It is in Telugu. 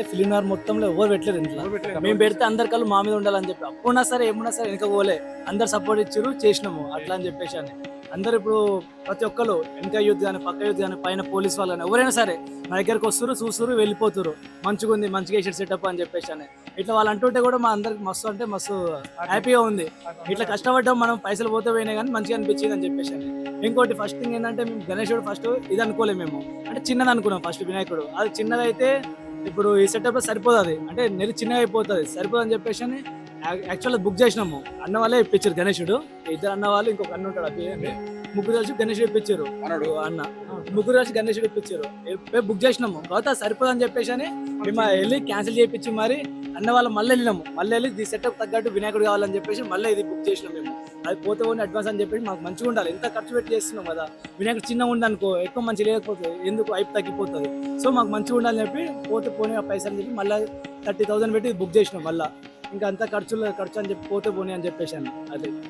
ఫిలింనగర్ మొత్తంలో ఎవరు పెట్టలేదు ఇంట్లో. మేము పెడితే అందరి కళ్ళు మా మీద ఉండాలని చెప్పి అప్పుడున్నా సరే ఏమున్నా సరే వెనక పోలే, అందరు సపోర్ట్ ఇచ్చారు, చేసినాము అట్లా అని చెప్పేసి అని. అందరు ఇప్పుడు ప్రతి ఒక్కరు వెనక యూత్ కానీ పక్క యూత్ కానీ పైన పోలీస్ వాళ్ళు కానీ ఎవరైనా సరే మా దగ్గరకు వస్తారు, చూస్తారు, వెళ్ళిపోతారు. మంచిగా ఉంది, మంచిగా వేసాడు సెటప్ అని చెప్పేసి అని. ఇట్లా వాళ్ళు అంటుంటే కూడా మా అందరికి మస్తు అంటే మస్తు హ్యాపీగా ఉంది. ఇట్లా కష్టపడ్డాం మనం, పైసలు పోతే పోయినాయి కానీ మంచిగా అనిపించింది అని చెప్పేసి అని. ఇంకోటి ఫస్ట్ థింగ్ ఏంటంటే మేము గణేశుడు ఫస్ట్ ఇది అనుకోలేము, మేము అంటే చిన్నది అనుకున్నాం ఫస్ట్ వినాయకుడు. అది చిన్నదైతే ఇప్పుడు ఈ సెటప్ లో సరిపోదు, అది అంటే నెల చిన్నగా అయిపోతుంది, సరిపోదు అని చెప్పేసి అని యాక్చువల్గా బుక్ చేసినాము. అన్న వాళ్ళే ఇప్పించారు గణేశుడు, ఇద్దరు అన్న వాళ్ళు ఇంకొక అన్న ఉంటాడు, ముగ్గురు కలిసి గణేశుడు ఇప్పించారు. అన్న ముగ్గురు కలిసి గణేశుడు ఇప్పించారు, బుక్ చేసినాము. తర్వాత సరిపోదు అని చెప్పేసి అని మేము వెళ్ళి క్యాన్సిల్ చేయించి మరి అన్న వాళ్ళు మళ్ళీ వెళ్ళినాము. మళ్ళీ వెళ్ళి ఈ సెటప్ తగ్గట్టు వినాయకుడు కావాలని చెప్పేసి మళ్ళీ ఇది బుక్ చేసినాం మేము. అది పోతే పోనీ అడ్వాన్స్ అని చెప్పేసి మాకు మంచిగా ఉండాలి, ఎంత ఖర్చు పెట్టి చేస్తున్నాం కదా. వినాయకుడు చిన్నగా ఉందనుకో ఎక్కువ మంచి లేకపోతుంది, ఎందుకు అయిపు తగ్గిపోతుంది. సో మాకు మంచిగా ఉండాలని చెప్పి పోతే పోనీ ఆ పైసలు అని చెప్పి మళ్ళీ 30,000 పెట్టి బుక్ చేసినాం. మళ్ళీ ఇంకా అంత ఖర్చు అని చెప్పి పోతే పోనీ అని చెప్పేసి అని అది.